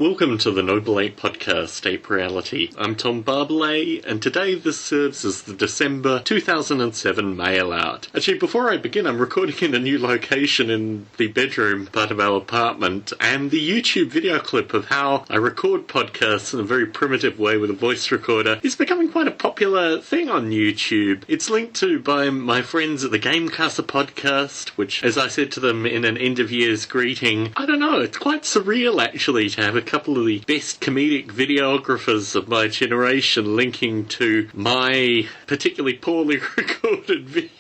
Welcome to the Noble Ape Podcast, Ape Reality. I'm Tom Barbalet, and today this serves as the December 2007 Mailout. Actually, before I begin, I'm recording in a new location in the bedroom part of our apartment, and the YouTube video clip of how I record podcasts in a very primitive way with a voice recorder is becoming quite a popular thing on YouTube. It's linked to by my friends at the Gamecaster podcast, which, as I said to them in an end of year's greeting, I don't know, it's quite surreal actually to have a couple of the best comedic videographers of my generation linking to my particularly poorly recorded video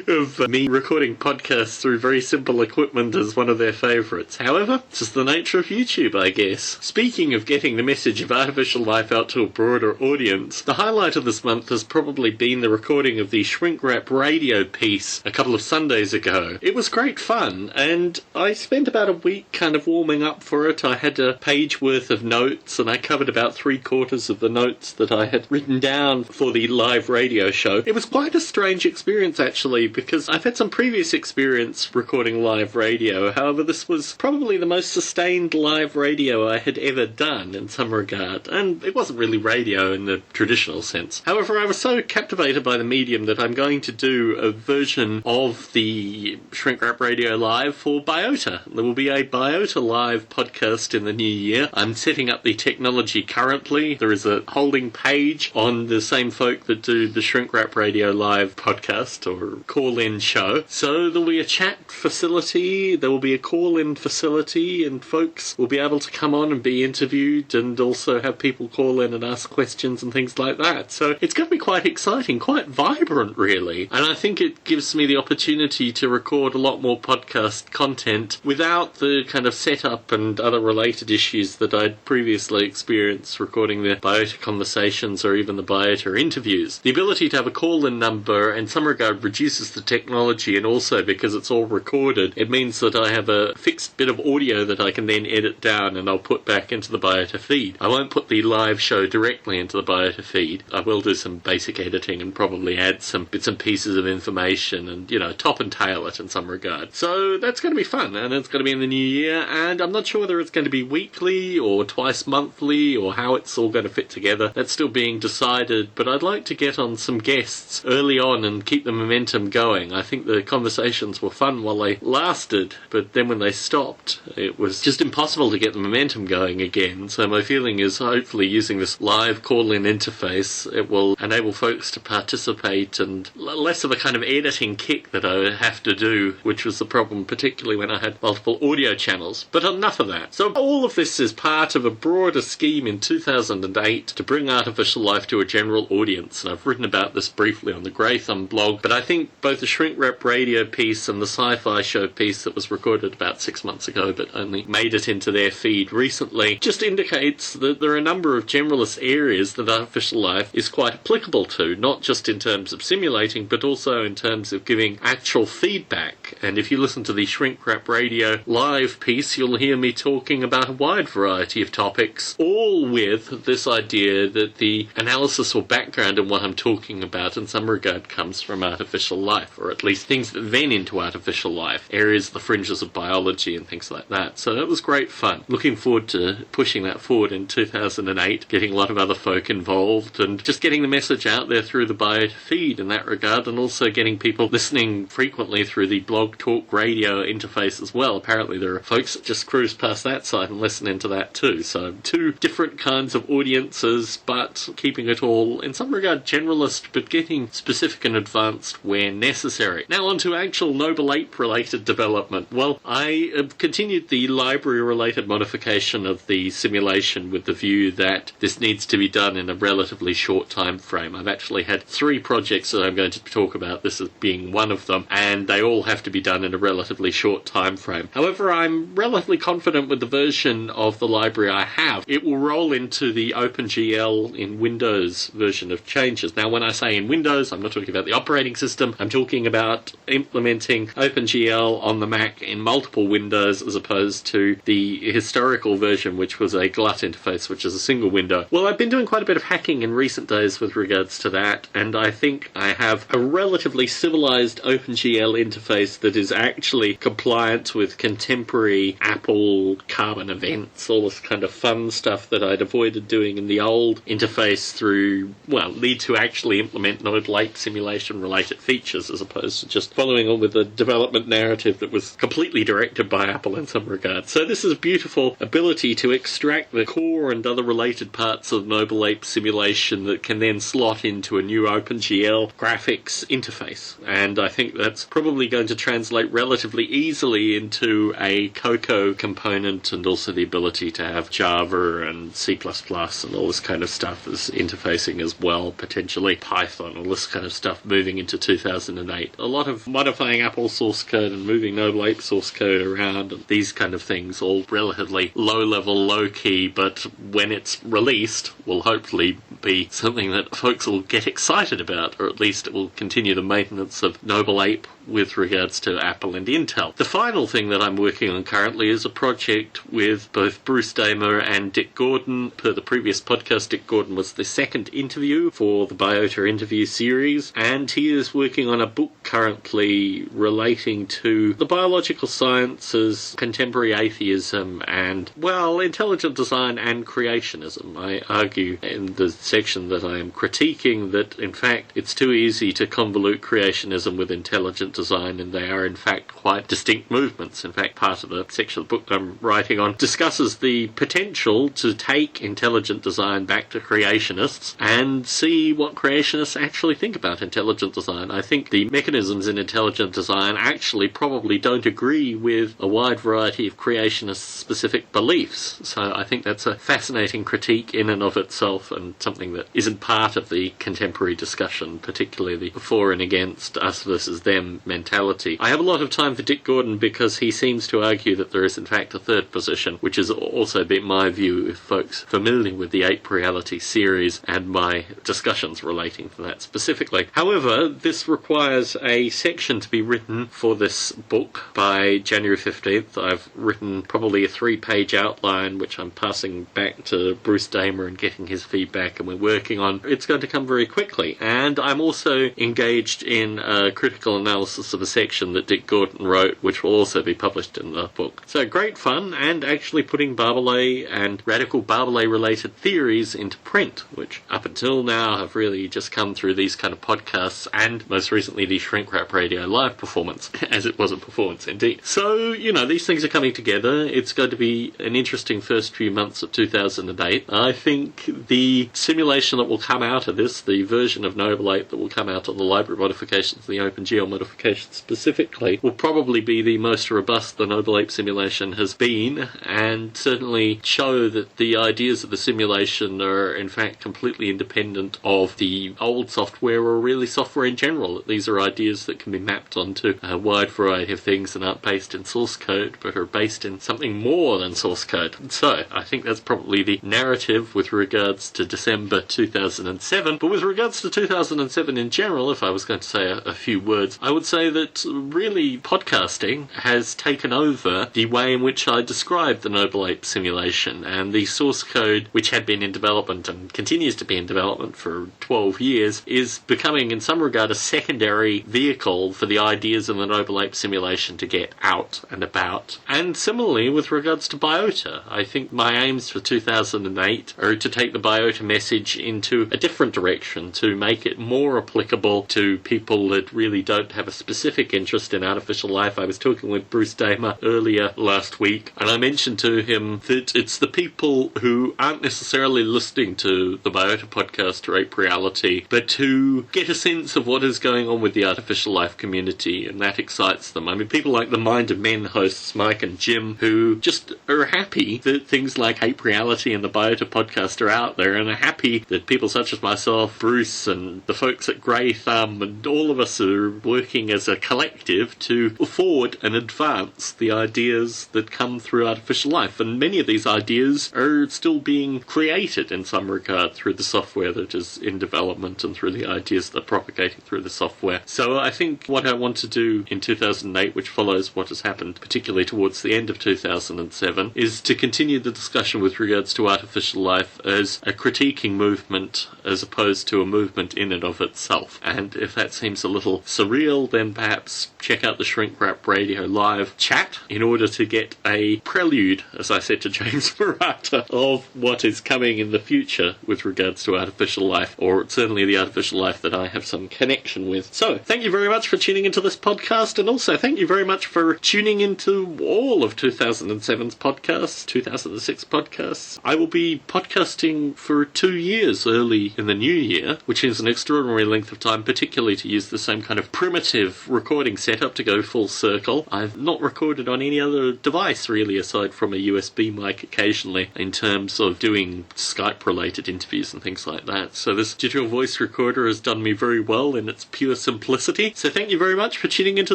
of me recording podcasts through very simple equipment as one of their favourites. However, it's just the nature of YouTube, I guess. Speaking of getting the message of artificial life out to a broader audience, the highlight of this month has probably been the recording of the Shrink Wrap radio piece a couple of Sundays ago. It was great fun, and I spent about a week kind of warming up for it. I had a page worth of notes, and I covered about 3/4 of the notes that I had written down for the live radio show. It was quite a strange experience, actually, because I've had some previous experience recording live radio. However, this was probably the most sustained live radio I had ever done in some regard, and it wasn't really radio in the traditional sense. However, I was so captivated by the medium that I'm going to do a version of the Shrink Wrap Radio Live for Biota. There will be a Biota Live podcast in the new year. I'm setting up the technology currently. There is a holding page on the same folk that do the Shrink Wrap Radio Live podcast or call-in show. So there will be a chat facility, there will be a call-in facility, and folks will be able to come on and be interviewed and also have people call in and ask questions and things like that. So it's going to be quite exciting, quite vibrant really. And I think it gives me the opportunity to record a lot more podcast content without the kind of setup and other related issues that I'd previously experienced recording the Biota conversations or even the Biota interviews. The ability to have a call-in number in some regard reduces the technology, and also because it's all recorded, it means that I have a fixed bit of audio that I can then edit down and I'll put back into the Biota feed. I won't put the live show directly into the Biota feed. I will do some basic editing and probably add some bits and pieces of information and, top and tail it in some regard. So that's going to be fun, and it's going to be in the new year, and I'm not sure whether it's going to be weekly or twice monthly or how it's all going to fit together. That's still being decided, but I'd like to get on some guests early on and keep the momentum going. I think the conversations were fun while they lasted, but then when they stopped, it was just impossible to get the momentum going again. So my feeling is hopefully using this live call-in interface, it will enable folks to participate and less of a kind of editing kick that I would have to do, which was the problem particularly when I had multiple audio channels. But enough of that. So all of this is part of a broader scheme in 2008 to bring artificial life to a general audience, and I've written about this briefly on the Grey Thumb blog, but I think both the Shrink Wrap radio piece and the sci-fi show piece that was recorded about 6 months ago but only made it into their feed recently just indicates that there are a number of generalist areas that artificial life is quite applicable to, not just in terms of simulating but also in terms of giving actual feedback. And if you listen to the Shrink Wrap Radio live piece, you'll hear me talking about a wide variety of topics, all with this idea that the analysis or background in what I'm talking about in some regard comes from artificial life, or at least things that ven into artificial life, areas, the fringes of biology and things like that. So it was great fun. Looking forward to pushing that forward in 2008, getting a lot of other folk involved and just getting the message out there through the Biota feed in that regard, and also getting people listening frequently through the blog talk radio interface as well. Apparently there are folks that just cruise past that site and listen into that too. So two different kinds of audiences, but keeping it all in some regard generalist, but getting specific and advanced where necessary. Now on to actual Noble Ape related development. Well, I have continued the library related modification of the simulation with the view that this needs to be done in a relatively short time frame. I've actually had 3 projects that I'm going to talk about, this as being one of them, and they all have to be done in a relatively short time frame. However, I'm relatively confident with the version of the library I have. It will roll into the OpenGL in Windows version of changes. Now, when I say in Windows, I'm not talking about the operating system. I'm talking about implementing OpenGL on the Mac in multiple windows as opposed to the historical version, which was a glut interface, which is a single window. Well, I've been doing quite a bit of hacking in recent days with regards to that, and I think I have a relatively civilized OpenGL interface that is actually compliant with contemporary Apple Carbon event events, all this kind of fun stuff that I'd avoided doing in the old interface through, well, lead to actually implement Noble Ape Simulation related features as opposed to just following on with a development narrative that was completely directed by Apple in some regard. So this is a beautiful ability to extract the core and other related parts of Noble Ape Simulation that can then slot into a new OpenGL graphics interface. And I think that's probably going to translate relatively easily into a Cocoa component, and also the ability to have Java and C++ and all this kind of stuff as interfacing as well, potentially Python, all this kind of stuff moving into 2008. A lot of modifying Apple source code and moving Noble Ape source code around, and these kind of things, all relatively low-level, low-key, but when it's released will hopefully be something that folks will get excited about, or at least it will continue the maintenance of Noble Ape with regards to Apple and Intel. The final thing that I'm working on currently is a project with both Bruce Damer and Dick Gordon. Per the previous podcast, Dick Gordon was the second interview for the Biota interview series, and he is working on a book currently relating to the biological sciences, contemporary atheism, and, well, intelligent design and creationism. I argue in the section that I am critiquing that, in fact, it's too easy to convolute creationism with intelligent design, and they are in fact quite distinct movements. In fact, part of the section of the book I'm writing on discusses the potential to take intelligent design back to creationists and see what creationists actually think about intelligent design. I think the mechanisms in intelligent design actually probably don't agree with a wide variety of creationist-specific beliefs. So I think that's a fascinating critique in and of itself, and something that isn't part of the contemporary discussion, particularly the for and against, us versus them mentality. I have a lot of time for Dick Gordon because he seems to argue that there is in fact a third position, which has also been my view if folks familiar with the Ape Reality series and my discussions relating to that specifically. However, this requires a section to be written for this book by January 15th. I've written probably a 3-page outline which I'm passing back to Bruce Damer and getting his feedback, and we're working on. It's going to come very quickly, and I'm also engaged in a critical analysis of a section that Dick Gordon wrote, which will also be published in the book. So great fun, and actually putting Barbalet and radical Barbalet-related theories into print, which up until now have really just come through these kind of podcasts, and most recently the Shrink Wrap Radio live performance, as it was a performance indeed. So, these things are coming together. It's going to be an interesting first few months of 2008. I think the simulation that will come out of this, the version of Noble Ape that will come out of the library modifications, the OpenGL modifications specifically, will probably be the most robust the Noble Ape simulation has been, and certainly show that the ideas of the simulation are in fact completely independent of the old software, or really software in general. That these are ideas that can be mapped onto a wide variety of things and aren't based in source code, but are based in something more than source code. So I think that's probably the narrative with regards to December 2007. But with regards to 2007 in general, if I was going to say a few words, I would say that really podcasting has taken over the way in which I described the Noble Ape simulation, and the source code, which had been in development and continues to be in development for 12 years, is becoming in some regard a secondary vehicle for the ideas in the Noble Ape simulation to get out and about. And similarly with regards to Biota, I think my aims for 2008 are to take the Biota message into a different direction, to make it more applicable to people that really don't have a specific interest in artificial life. I was talking with Bruce Damer earlier last week, and I mentioned to him that it's the people who aren't necessarily listening to the Biota podcast or Ape Reality, but who get a sense of what is going on with the artificial life community, and that excites them. I mean, people like the Mind of Men hosts, Mike and Jim, who just are happy that things like Ape Reality and the Biota podcast are out there, and are happy that people such as myself, Bruce, and the folks at Grey Thumb, and all of us are working as a collective to forward and advance the ideas that come through artificial life. And many of these ideas are still being created in some regard through the software that is in development and through the ideas that are propagating through the software. So I think what I want to do in 2008, which follows what has happened particularly towards the end of 2007, is to continue the discussion with regards to artificial life as a critiquing movement as opposed to a movement in and of itself. And if that seems a little surreal, then perhaps check out the Shrink Wrap Radio live chat in order to get a prelude preview, as I said to James Murata, of what is coming in the future with regards to artificial life, or certainly the artificial life that I have some connection with. So, thank you very much for tuning into this podcast, and also thank you very much for tuning into all of 2007's podcasts, 2006 podcasts. I will be podcasting for 2 years early in the new year, which is an extraordinary length of time, particularly to use the same kind of primitive recording setup to go full circle. I've not recorded on any other device, really, aside from a USB mic occasionally, in terms of doing Skype-related interviews and things like that. So this digital voice recorder has done me very well in its pure simplicity. So thank you very much for tuning into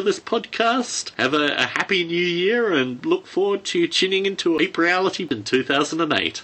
this podcast. Have a happy new year, and look forward to tuning into Ape Reality in 2008.